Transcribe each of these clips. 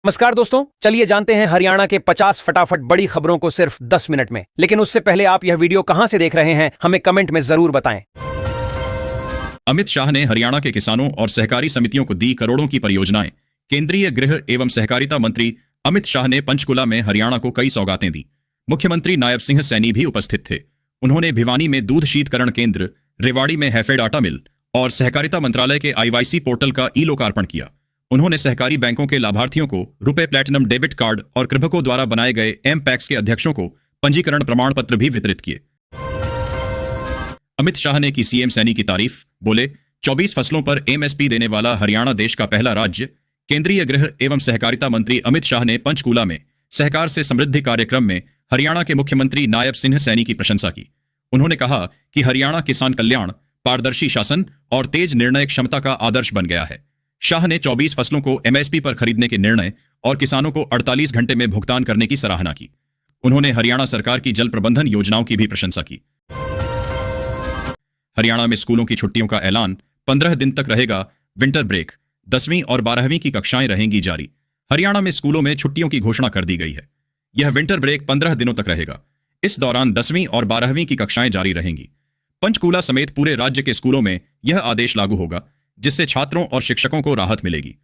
नमस्कार दोस्तों, चलिए जानते हैं हरियाणा के 50 फटाफट बड़ी खबरों को सिर्फ 10 मिनट में। लेकिन उससे पहले आप यह वीडियो कहां से देख रहे हैं, हमें कमेंट में जरूर बताएं। अमित शाह ने हरियाणा के किसानों और सहकारी समितियों को दी करोड़ों की परियोजनाएं। केंद्रीय गृह एवं सहकारिता मंत्री अमित शाह ने पंचकुला में हरियाणा को कई सौगातें दी। मुख्यमंत्री नायब सिंह सैनी भी उपस्थित थे। उन्होंने भिवानी में दूध शीतकरण केंद्र, रेवाड़ी में हैफेड आटा मिल और सहकारिता मंत्रालय के IYC पोर्टल का ई-लोकार्पण किया। उन्होंने सहकारी बैंकों के लाभार्थियों को रुपए प्लैटिनम डेबिट कार्ड और कृभको द्वारा बनाए गए M-PACS के अध्यक्षों को पंजीकरण प्रमाण पत्र भी वितरित किए। अमित शाह ने की CM सैनी की तारीफ, बोले 24 फसलों पर MSP देने वाला हरियाणा देश का पहला राज्य। केंद्रीय गृह एवं सहकारिता मंत्री अमित शाह ने पंचकूला में सहकार से समृद्धि कार्यक्रम में हरियाणा के मुख्यमंत्री नायब सिंह सैनी की प्रशंसा की। उन्होंने कहा कि हरियाणा किसान कल्याण, पारदर्शी शासन और तेज निर्णय क्षमता का आदर्श बन गया है। शाह ने 24 फसलों को MSP पर खरीदने के निर्णय और किसानों को 48 घंटे में भुगतान करने की सराहना की। उन्होंने हरियाणा सरकार की जल प्रबंधन योजनाओं की भी प्रशंसा की। हरियाणा में स्कूलों की छुट्टियों का ऐलान, 15 दिन तक रहेगा विंटर ब्रेक। 10वीं और 12वीं की कक्षाएं रहेंगी जारी। हरियाणा में स्कूलों में छुट्टियों की घोषणा कर दी गई है। यह विंटर ब्रेक 15 दिनों तक रहेगा। इस दौरान 10वीं और 12वीं की कक्षाएं जारी रहेंगी। पंचकूला समेत पूरे राज्य के स्कूलों में यह आदेश लागू होगा, जिससे छात्रों और शिक्षकों को राहत मिलेगी।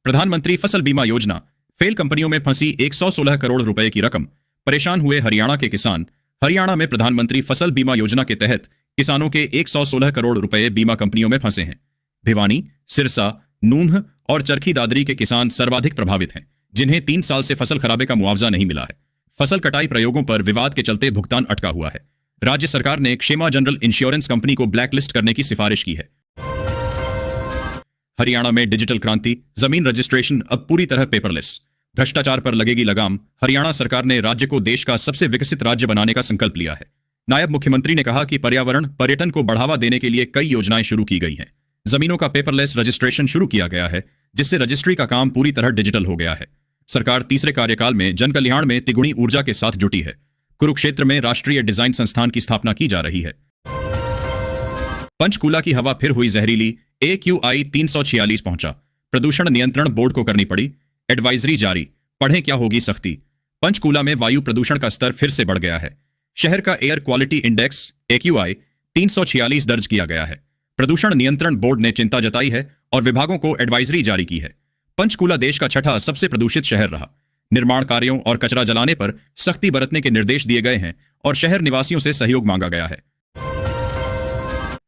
प्रधानमंत्री फसल बीमा योजना, फेल कंपनियों में फंसी 116 करोड़ रुपए की रकम, परेशान हुए हरियाणा के किसान। हरियाणा में प्रधानमंत्री फसल बीमा योजना के तहत किसानों के 116 करोड़ रुपए बीमा कंपनियों में फंसे हैं। भिवानी, सिरसा, नूंह और चरखी दादरी के किसान सर्वाधिक प्रभावित हैं, जिन्हें 3 साल से फसल खराबे का मुआवजा नहीं मिला है। फसल कटाई प्रयोगों पर विवाद के चलते भुगतान अटका हुआ है। राज्य सरकार ने क्षेमा जनरल इंश्योरेंस कंपनी को ब्लैकलिस्ट करने की सिफारिश की है। हरियाणा में डिजिटल क्रांति, जमीन रजिस्ट्रेशन अब पूरी तरह पेपरलेस। भ्रष्टाचार पर लगेगी लगाम। हरियाणा सरकार ने राज्य को देश का सबसे विकसित राज्य बनाने का संकल्प लिया है। नायब मुख्यमंत्री ने कहा कि पर्यावरण, पर्यटन को बढ़ावा देने के लिए कई योजनाएं शुरू की गई हैं। जमीनों का पेपरलेस रजिस्ट्रेशन शुरू किया गया है, जिससे रजिस्ट्री का काम पूरी तरह डिजिटल हो गया है। सरकार तीसरे कार्यकाल में जन कल्याण में तिगुनी ऊर्जा के साथ जुटी है। कुरुक्षेत्र में राष्ट्रीय डिजाइन संस्थान की स्थापना की जा रही है। पंचकूला की हवा फिर हुई जहरीली, AQI 346 पहुंचा। प्रदूषण नियंत्रण बोर्ड को करनी पड़ी एडवाइजरी जारी, पढ़ें क्या होगी सख्ती। पंचकूला में वायु प्रदूषण का स्तर फिर से बढ़ गया है। शहर का एयर क्वालिटी इंडेक्स AQI 346 दर्ज किया गया है। प्रदूषण नियंत्रण बोर्ड ने चिंता जताई है और विभागों को एडवाइजरी जारी की है। पंचकूला देश का 6ठा सबसे प्रदूषित शहर रहा। निर्माण कार्यों और कचरा जलाने पर सख्ती बरतने के निर्देश दिए गए हैं और शहर निवासियों से सहयोग मांगा गया है।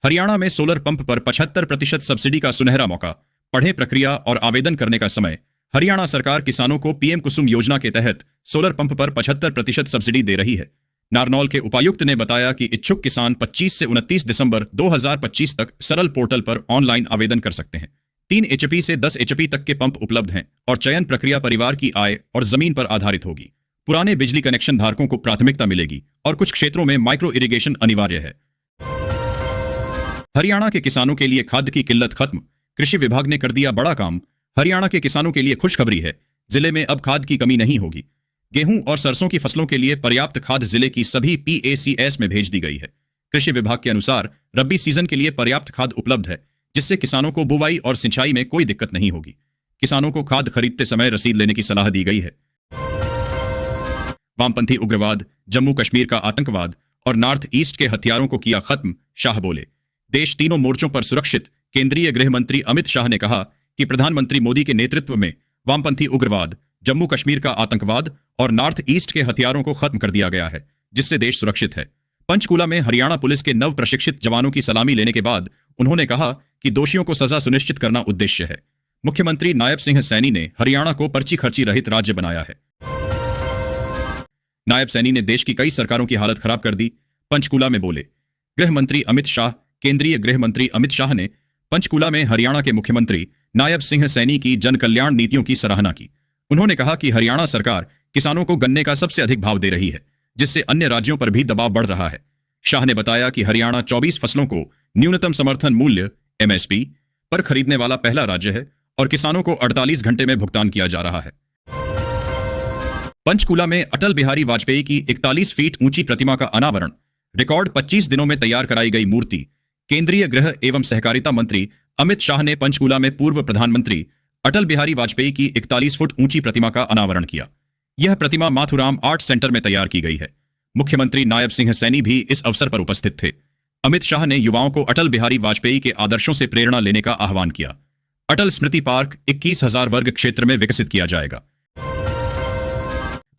हरियाणा में सोलर पंप पर 75% सब्सिडी का सुनहरा मौका। पढ़ें प्रक्रिया और आवेदन करने का समय। हरियाणा सरकार किसानों को PM कुसुम योजना के तहत सोलर पंप पर 75% सब्सिडी दे रही है। नारनौल के उपायुक्त ने बताया कि इच्छुक किसान 25 से 29 दिसंबर 2025 तक सरल पोर्टल पर ऑनलाइन आवेदन कर सकते हैं। 3 HP से 10 HP तक के पंप उपलब्ध हैं और चयन प्रक्रिया परिवार की आय और जमीन पर आधारित होगी। पुराने बिजली कनेक्शन धारकों को प्राथमिकता मिलेगी और कुछ क्षेत्रों में माइक्रो इरिगेशन अनिवार्य है। हरियाणा के किसानों के लिए खाद की किल्लत खत्म। कृषि विभाग ने कर दिया बड़ा काम। हरियाणा के किसानों के लिए खुशखबरी है। जिले में अब खाद की कमी नहीं होगी। गेहूं और सरसों की फसलों के लिए पर्याप्त खाद जिले की सभी PACS में भेज दी गई है। कृषि विभाग के अनुसार रबी सीजन के लिए पर्याप्त खाद उपलब्ध है, जिससे किसानों को बुवाई और सिंचाई में कोई दिक्कत नहीं होगी। किसानों को खाद खरीदते समय रसीद लेने की सलाह दी गई है। वामपंथी उग्रवाद, जम्मू कश्मीर का आतंकवाद और नॉर्थ ईस्ट के हथियारों को किया खत्म, शाह बोले। देश तीनों मोर्चों पर सुरक्षित। केंद्रीय गृह मंत्री अमित शाह ने कहा कि प्रधानमंत्री मोदी के नेतृत्व में वामपंथी उग्रवाद, जम्मू कश्मीर का आतंकवाद और नॉर्थ ईस्ट के हथियारों को खत्म कर दिया गया है, जिससे देश सुरक्षित है। पंचकूला में हरियाणा पुलिस के नव प्रशिक्षित जवानों की सलामी लेने के बाद उन्होंने कहा कि दोषियों को सजा सुनिश्चित करना उद्देश्य है। मुख्यमंत्री नायब सिंह सैनी ने हरियाणा को पर्ची खर्ची रहित राज्य बनाया है। नायब सैनी ने देश की कई सरकारों की हालत खराब कर दी। पंचकूला में बोले। गृह मंत्री अमित शाह। केंद्रीय गृह मंत्री अमित शाह ने पंचकूला में हरियाणा के मुख्यमंत्री नायब सिंह सैनी की जन कल्याण नीतियों की सराहना की। उन्होंने कहा कि हरियाणा सरकार किसानों को गन्ने का सबसे अधिक भाव दे रही है, जिससे अन्य राज्यों पर भी दबाव बढ़ रहा है। शाह ने बताया कि हरियाणा 24 फसलों को न्यूनतम समर्थन मूल्य MSP पर खरीदने वाला पहला राज्य है और किसानों को 48 घंटे में भुगतान किया जा रहा है। पंचकूला में अटल बिहारी वाजपेयी की 41 फीट ऊंची प्रतिमा का अनावरण। रिकॉर्ड 25 दिनों में तैयार कराई गई मूर्ति। केंद्रीय गृह एवं सहकारिता मंत्री अमित शाह ने पंचकूला में पूर्व प्रधानमंत्री अटल बिहारी वाजपेयी की 41 फुट ऊंची प्रतिमा का अनावरण किया। यह प्रतिमा माथुराम आर्ट सेंटर में तैयार की गई है। मुख्यमंत्री नायब सिंह सैनी भी इस अवसर पर उपस्थित थे। अमित शाह ने युवाओं को अटल बिहारी वाजपेयी के आदर्शों से प्रेरणा लेने का आह्वान किया। अटल स्मृति पार्क 21,000 वर्ग क्षेत्र में विकसित किया जाएगा।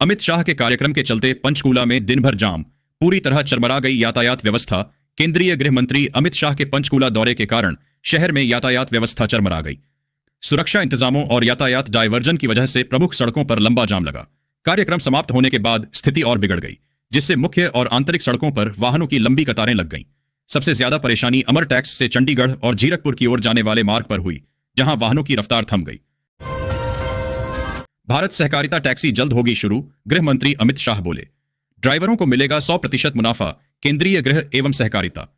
अमित शाह के कार्यक्रम के चलते पंचकूला में दिन भर जाम, पूरी तरह चरमरा गई यातायात व्यवस्था। केंद्रीय गृह मंत्री अमित शाह के पंचकूला दौरे के कारण शहर में यातायात व्यवस्था चरमरा गई। सुरक्षा इंतजामों और यातायात डायवर्जन की वजह से प्रमुख सड़कों पर लंबा जाम लगा। कार्यक्रम समाप्त होने के बाद स्थिति और बिगड़ गई, जिससे मुख्य और आंतरिक सड़कों पर वाहनों की लंबी कतारें लग गईं। सबसे ज्यादा परेशानी अमर टैक्स से चंडीगढ़ और जीरकपुर की ओर जाने वाले मार्ग पर हुई, जहां वाहनों की रफ्तार थम गई। भारत सहकारिता टैक्सी जल्द होगी शुरू, गृह मंत्री अमित शाह बोले। ड्राइवरों को मिलेगा 100% मुनाफा, केंद्रीय गृह एवं सहकारिता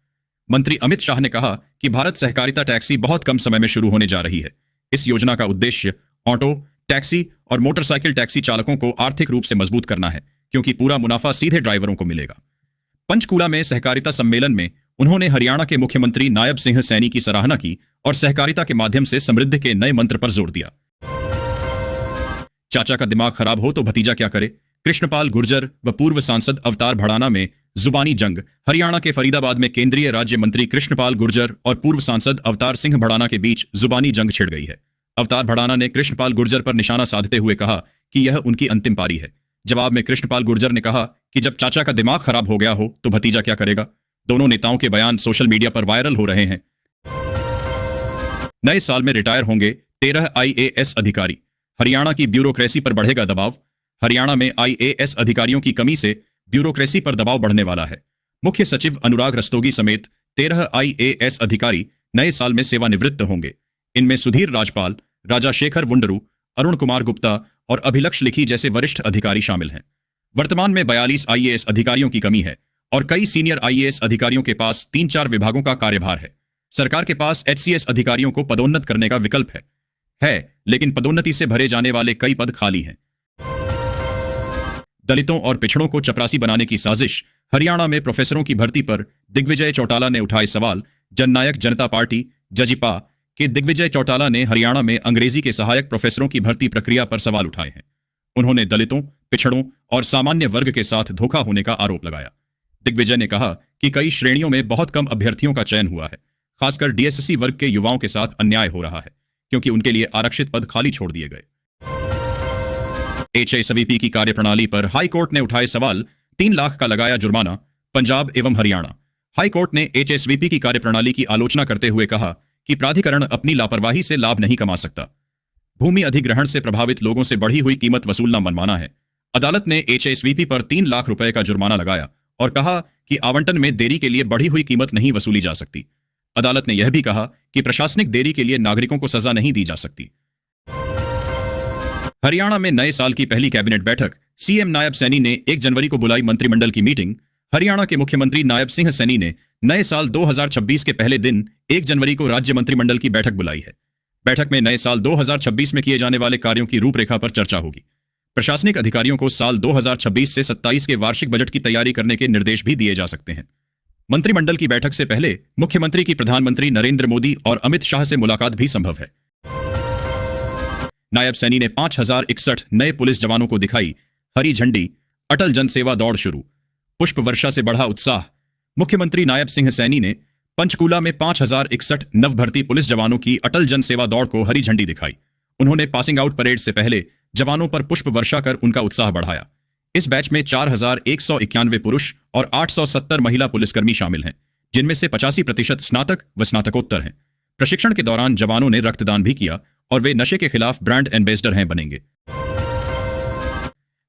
मंत्री अमित शाह ने कहा कि भारत सहकारिता टैक्सी बहुत कम समय में शुरू होने जा रही है। इस योजना का उद्देश्य ऑटो, टैक्सी और मोटरसाइकिल टैक्सी चालकों को आर्थिक रूप से मजबूत करना है, क्योंकि पूरा मुनाफा सीधे ड्राइवरों को मिलेगा। पंचकूला में सहकारिता सम्मेलन में उन्होंने हरियाणा के मुख्यमंत्री नायब सिंह सैनी की सराहना की और सहकारिता के माध्यम से समृद्धि के नए मंत्र पर जोर दिया। चाचा का दिमाग खराब हो तो भतीजा क्या करे। कृष्णपाल गुर्जर व पूर्व सांसद अवतार भड़ाना में जुबानी जंग। हरियाणा के फरीदाबाद में केंद्रीय राज्य मंत्री कृष्णपाल गुर्जर और पूर्व सांसद अवतार सिंह भड़ाना के बीच जुबानी जंग छिड़ गई है। अवतार भड़ाना ने कृष्णपाल गुर्जर पर निशाना साधते हुए कहा कि यह उनकी अंतिम पारी है। जवाब में कृष्णपाल गुर्जर ने कहा कि जब चाचा का दिमाग खराब हो गया हो तो भतीजा क्या करेगा। दोनों नेताओं के बयान सोशल मीडिया पर वायरल हो रहे हैं। नए साल में रिटायर होंगे 13 IAS अधिकारी। हरियाणा की ब्यूरोक्रेसी पर बढ़ेगा दबाव। हरियाणा में IAS अधिकारियों की कमी से ब्यूरोक्रेसी पर दबाव बढ़ने वाला है। मुख्य सचिव अनुराग रस्तोगी समेत 13 IAS अधिकारी नए साल में सेवानिवृत्त होंगे। इनमें सुधीर राजपाल, राजा शेखर वुंडरू, अरुण कुमार गुप्ता और अभिलक्ष लिखी जैसे वरिष्ठ अधिकारी शामिल हैं। वर्तमान में 42 IAS अधिकारियों की कमी है और कई सीनियर IAS अधिकारियों के पास 3-4 विभागों का कार्यभार है। सरकार के पास HCS अधिकारियों को पदोन्नत करने का विकल्प है, लेकिन पदोन्नति से भरे जाने वाले कई पद खाली हैं। दलितों और पिछड़ों को चपरासी बनाने की साजिश। हरियाणा में प्रोफेसरों की भर्ती पर दिग्विजय चौटाला ने उठाए सवाल। जननायक जनता पार्टी जजीपा के दिग्विजय चौटाला ने हरियाणा में अंग्रेजी के सहायक प्रोफेसरों की भर्ती प्रक्रिया पर सवाल उठाए हैं। उन्होंने दलितों, पिछड़ों और सामान्य वर्ग के साथ धोखा होने का आरोप लगाया। दिग्विजय ने कहा कि कई श्रेणियों में बहुत कम अभ्यर्थियों का चयन हुआ है। खासकर DSC वर्ग के युवाओं के साथ अन्याय हो रहा है, क्योंकि उनके लिए आरक्षित पद खाली छोड़ दिए गए। HSVP की कार्यप्रणाली पर हाई कोर्ट ने उठाए सवाल। 3 लाख का लगाया जुर्माना। पंजाब एवं हरियाणा हाई कोर्ट ने HSVP की कार्यप्रणाली की आलोचना करते हुए कहा कि प्राधिकरण अपनी लापरवाही से लाभ नहीं कमा सकता। भूमि अधिग्रहण से प्रभावित लोगों से बढ़ी हुई कीमत वसूलना मनमाना है। अदालत ने HSVP पर 3 लाख रुपए का जुर्माना लगाया और कहा कि आवंटन में देरी के लिए बढ़ी हुई कीमत नहीं वसूली जा सकती। अदालत ने यह भी कहा कि प्रशासनिक देरी के लिए नागरिकों को सजा नहीं दी जा सकती। हरियाणा में नए साल की पहली कैबिनेट बैठक। CM नायब सैनी ने 1 जनवरी को बुलाई मंत्रिमंडल की मीटिंग। हरियाणा के मुख्यमंत्री नायब सिंह सैनी ने नए साल 2026 के पहले दिन 1 जनवरी को राज्य मंत्रिमंडल की बैठक बुलाई है। बैठक में नए साल 2026 में किए जाने वाले कार्यों की रूपरेखा पर चर्चा होगी। प्रशासनिक अधिकारियों को साल 2026 से 27 के वार्षिक बजट की तैयारी करने के निर्देश भी दिए जा सकते हैं। मंत्रिमंडल की बैठक से पहले मुख्यमंत्री की प्रधानमंत्री नरेंद्र मोदी और अमित शाह से मुलाकात भी संभव है। नायब सैनी ने 5061 नए पुलिस जवानों को दिखाई हरी झंडी। अटल जन सेवा दौड़ शुरू। पुष्प वर्षा से बढ़ा उत्साह। मुख्यमंत्री नायब सिंह सैनी ने पंचकूला में 5061 नवभर्ती पुलिस जवानों की अटल जन सेवा दौड़ को हरी झंडी दिखाई। उन्होंने पासिंग आउट परेड से पहले जवानों पर पुष्प वर्षा कर उनका उत्साह बढ़ाया। इस बैच में 4191 पुरुष और 870 महिला पुलिसकर्मी शामिल हैं, जिनमें से 85% स्नातक व स्नातकोत्तर हैं। प्रशिक्षण के दौरान जवानों ने रक्तदान भी किया और वे नशे के खिलाफ ब्रांड एम्बेसडर बनेंगे।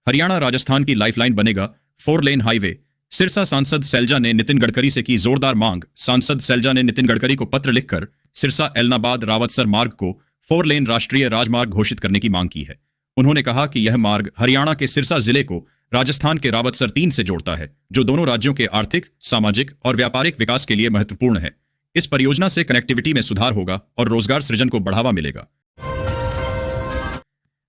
हरियाणा राजस्थान की लाइफलाइन बनेगा 4 लेन हाईवे। सिरसा सांसद सैलजा ने नितिन गडकरी से की जोरदार मांग। सांसद सैलजा ने नितिन गडकरी को पत्र लिखकर सिरसा एलनाबाद रावतसर मार्ग को 4 लेन राष्ट्रीय राजमार्ग घोषित करने की मांग की है। उन्होंने कहा कि यह मार्ग हरियाणा के सिरसा जिले को राजस्थान के रावतसर 3 से जोड़ता है, जो दोनों राज्यों के आर्थिक, सामाजिक और व्यापारिक विकास के लिए महत्वपूर्ण है। इस परियोजना से कनेक्टिविटी में सुधार होगा और रोजगार सृजन को बढ़ावा मिलेगा।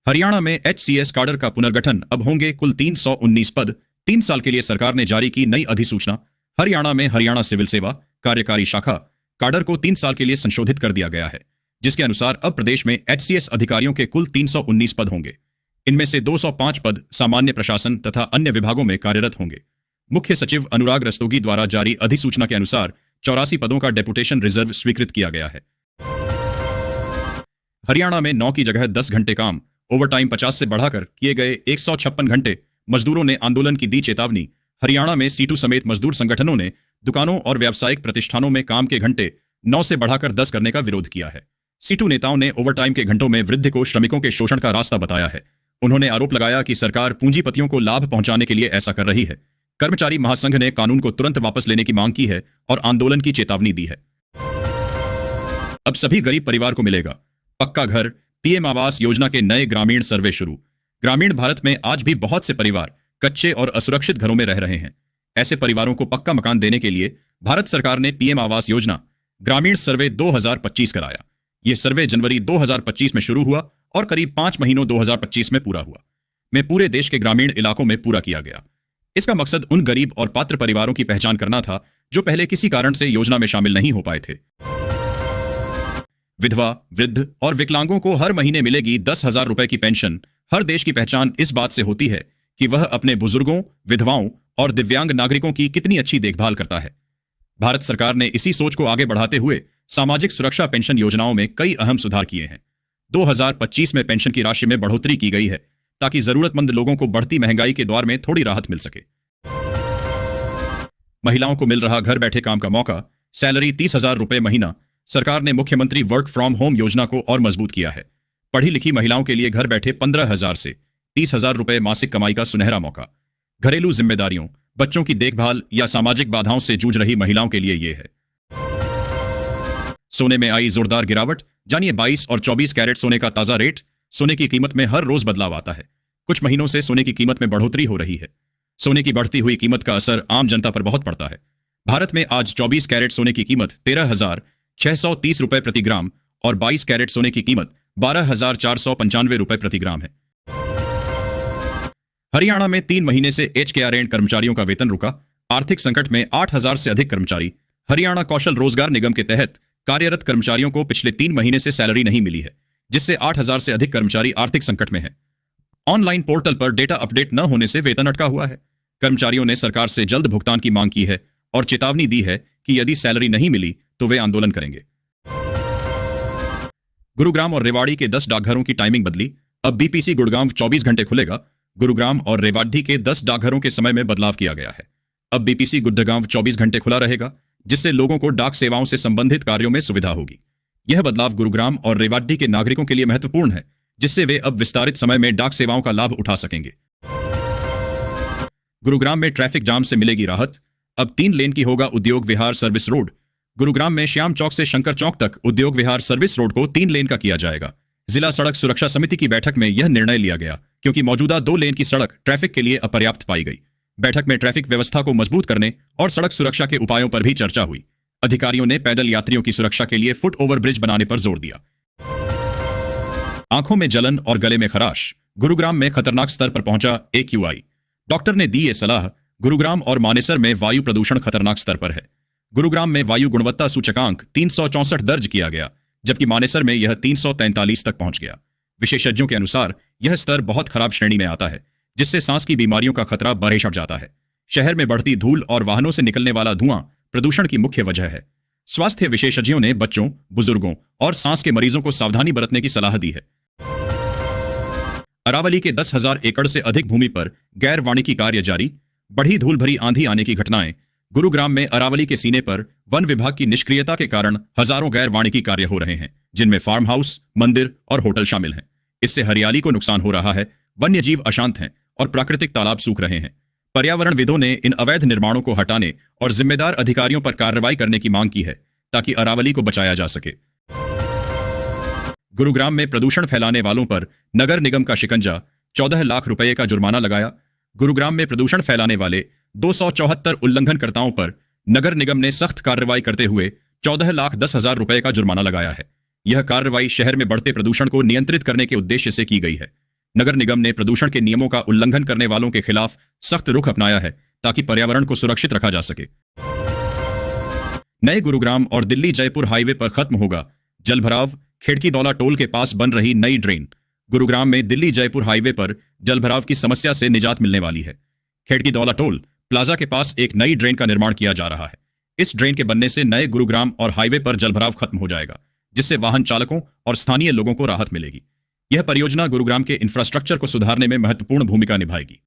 हरियाणा में HCS काडर का पुनर्गठन। अब होंगे कुल 319 पद। 3 साल के लिए सरकार ने जारी की नई अधिसूचना। हरियाणा में हरियाणा सिविल सेवा कार्यकारी शाखा काडर को 3 साल के लिए संशोधित कर दिया गया है, जिसके अनुसार अब प्रदेश में HCS अधिकारियों के कुल 319 पद होंगे। इनमें से 205 पद सामान्य प्रशासन तथा अन्य विभागों में कार्यरत होंगे। मुख्य सचिव अनुराग रस्तोगी द्वारा जारी अधिसूचना के अनुसार 84 पदों का डेपुटेशन रिजर्व स्वीकृत किया गया है। हरियाणा में 9 की जगह 10 घंटे काम, ओवरटाइम 50 से बढ़ाकर किए गए 156 घंटे। मजदूरों ने आंदोलन की दी चेतावनी। हरियाणा में सीटू समेत मजदूर संगठनों ने दुकानों और व्यावसायिक प्रतिष्ठानों में काम के घंटे 9 से बढ़ाकर 10 करने का विरोध किया है। सीटू नेताओं ने ओवरटाइम के घंटों में वृद्धि को श्रमिकों के शोषण का रास्ता बताया है। उन्होंने आरोप लगाया कि सरकार पूंजीपतियों को लाभ पहुंचाने के लिए ऐसा कर रही है। कर्मचारी महासंघ ने कानून को तुरंत वापस लेने की मांग की है और आंदोलन की चेतावनी दी है। अब सभी गरीब परिवार को मिलेगा पक्का घर। पीएम आवास योजना के नए ग्रामीण सर्वे शुरू। ग्रामीण भारत में आज भी बहुत से परिवार कच्चे और असुरक्षित घरों में रह रहे हैं। ऐसे परिवारों को पक्का मकान देने के लिए भारत सरकार ने पीएम आवास योजना ग्रामीण सर्वे 2025 कराया। यह सर्वे जनवरी 2025 में शुरू हुआ और करीब 5 महीनों 2025 में पूरा हुआ। पूरे देश के ग्रामीण इलाकों में पूरा किया गया। इसका मकसद उन गरीब और पात्र परिवारों की पहचान करना था जो पहले किसी कारण से योजना में शामिल नहीं हो पाए थे। विधवा, वृद्ध और विकलांगों को हर महीने मिलेगी 10,000 रुपए की पेंशन। हर देश की पहचान इस बात से होती है कि वह अपने बुजुर्गों, विधवाओं और दिव्यांग नागरिकों की कितनी अच्छी देखभाल करता है। भारत सरकार ने इसी सोच को आगे बढ़ाते हुए सामाजिक सुरक्षा पेंशन योजनाओं में कई अहम सुधार किए हैं। 2025 में पेंशन की राशि में बढ़ोतरी की गई है ताकि जरूरतमंद लोगों को बढ़ती महंगाई के दौर में थोड़ी राहत मिल सके। महिलाओं को मिल रहा घर बैठे काम का मौका, सैलरी 30,000 रुपए महीना। सरकार ने मुख्यमंत्री वर्क फ्रॉम होम योजना को और मजबूत किया है। पढ़ी लिखी महिलाओं के लिए घर बैठे 15,000 से 30,000 रुपए मासिक कमाई का सुनहरा मौका। घरेलू जिम्मेदारियों, बच्चों की देखभाल या सामाजिक बाधाओं से जूझ रही महिलाओं के लिए यह है। सोने में आई जोरदार गिरावट। जानिए 22 और 24 कैरेट सोने का ताजा रेट। सोने की कीमत में हर रोज बदलाव आता है। कुछ महीनों से सोने की कीमत में बढ़ोतरी हो रही है। सोने की बढ़ती हुई कीमत का असर आम जनता पर बहुत पड़ता है। भारत में आज 24 कैरेट सोने की कीमत 13,630 रुपए प्रति ग्राम और 22 कैरेट सोने की कीमत 12,495 रुपए प्रति ग्राम है। हरियाणा में 3 महीने से HKRN कर्मचारियों का वेतन रुका। आर्थिक संकट में 8,000 से अधिक कर्मचारी। हरियाणा कौशल रोजगार निगम के तहत कार्यरत कर्मचारियों को पिछले 3 महीने से सैलरी नहीं मिली है, जिससे 8,000 से अधिक कर्मचारी आर्थिक संकट में हैं। ऑनलाइन पोर्टल पर डेटा अपडेट न होने से वेतन अटका हुआ है। कर्मचारियों ने सरकार से जल्द भुगतान की मांग की है और चेतावनी दी है कि यदि सैलरी नहीं मिली तो वे आंदोलन करेंगे। गुरुग्राम और रेवाड़ी के 10 डाकघरों की टाइमिंग बदली। अब BPC गुड़गांव 24 घंटे खुलेगा। गुरुग्राम और रेवाड़ी के 10 डाकघरों के समय में बदलाव किया गया है। अब BPC गुड़गांव 24 घंटे खुला रहेगा, जिससे लोगों को डाक सेवाओं से संबंधित कार्यों में सुविधा होगी। यह बदलाव गुरुग्राम और रेवाड़ी के नागरिकों के लिए महत्वपूर्ण है, जिससे वे अब विस्तारित समय में डाक सेवाओं का लाभ उठा सकेंगे। गुरुग्राम में ट्रैफिक जाम से मिलेगी राहत। अब 3 लेन की होगा उद्योग विहार सर्विस रोड। गुरुग्राम में श्याम चौक से शंकर चौक तक उद्योग विहार सर्विस रोड को 3 लेन का किया जाएगा। जिला सड़क सुरक्षा समिति की बैठक में यह निर्णय लिया गया क्योंकि मौजूदा 2 लेन की सड़क ट्रैफिक के लिए अपर्याप्त पाई गई। बैठक में ट्रैफिक व्यवस्था को मजबूत करने और सड़क सुरक्षा के उपायों पर भी चर्चा हुई। अधिकारियों ने पैदल यात्रियों की सुरक्षा के लिए फुट ओवर ब्रिज बनाने पर जोर दिया। आंखों में जलन और गले में खराश। गुरुग्राम में खतरनाक स्तर पर पहुंचा AQI। डॉक्टर ने दी ये सलाह। गुरुग्राम और मानेसर में वायु प्रदूषण खतरनाक स्तर पर है। गुरुग्राम में वायु गुणवत्ता सूचकांक 364 दर्ज किया गया, जबकि मानेसर में यह 343 तक पहुंच गया। विशेषज्ञों के अनुसार यह स्तर बहुत खराब श्रेणी में आता है, जिससे सांस की बीमारियों का खतरा बढ़ जाता है। शहर में बढ़ती धूल और वाहनों से निकलने वाला धुआं प्रदूषण की मुख्य वजह है। स्वास्थ्य विशेषज्ञों ने बच्चों, बुजुर्गों और सांस के मरीजों को सावधानी बरतने की सलाह दी है। अरावली के 10,000 एकड़ से अधिक भूमि पर गैर वाणिकी कार्य जारी। बढ़ी धूल भरी आंधी आने की घटनाएं। गुरुग्राम में अरावली के सीने पर वन विभाग की निष्क्रियता के कारण हजारों गैर वाणिकी कार्य हो रहे हैं, जिनमें फार्म हाउस, मंदिर और होटल शामिल हैं। इससे हरियाली को नुकसान हो रहा है, वन्य जीव अशांत हैं और प्राकृतिक तालाब सूख रहे हैं। पर्यावरणविदों ने इन अवैध निर्माणों को हटाने और जिम्मेदार अधिकारियों पर कार्रवाई करने की मांग की है ताकि अरावली को बचाया जा सके। गुरुग्राम में प्रदूषण फैलाने वालों पर नगर निगम का शिकंजा। 14 लाख रुपए का जुर्माना लगाया। गुरुग्राम में प्रदूषण फैलाने वाले 274 उल्लंघनकर्ताओं पर नगर निगम ने सख्त कार्रवाई करते हुए 14,10,000 रुपए का जुर्माना लगाया है। यह कार्रवाई शहर में बढ़ते प्रदूषण को नियंत्रित करने के उद्देश्य से की गई है। नगर निगम ने प्रदूषण के नियमों का उल्लंघन करने वालों के खिलाफ सख्त रुख अपनाया है ताकि पर्यावरण को सुरक्षित रखा जा सके। नए गुरुग्राम और दिल्ली जयपुर हाईवे पर खत्म होगा जलभराव। खेड़की दौला टोल के पास बन रही नई ड्रेन गुरुग्राम में दिल्ली जयपुर हाईवे पर जलभराव की समस्या से निजात मिलने वाली है। खेड़की दौला टोल प्लाजा के पास एक नई ड्रेन का निर्माण किया जा रहा है। इस ड्रेन के बनने से नए गुरुग्राम और हाईवे पर जलभराव खत्म हो जाएगा, जिससे वाहन चालकों और स्थानीय लोगों को राहत मिलेगी। यह परियोजना गुरुग्राम के इंफ्रास्ट्रक्चर को सुधारने में महत्वपूर्ण भूमिका निभाएगी।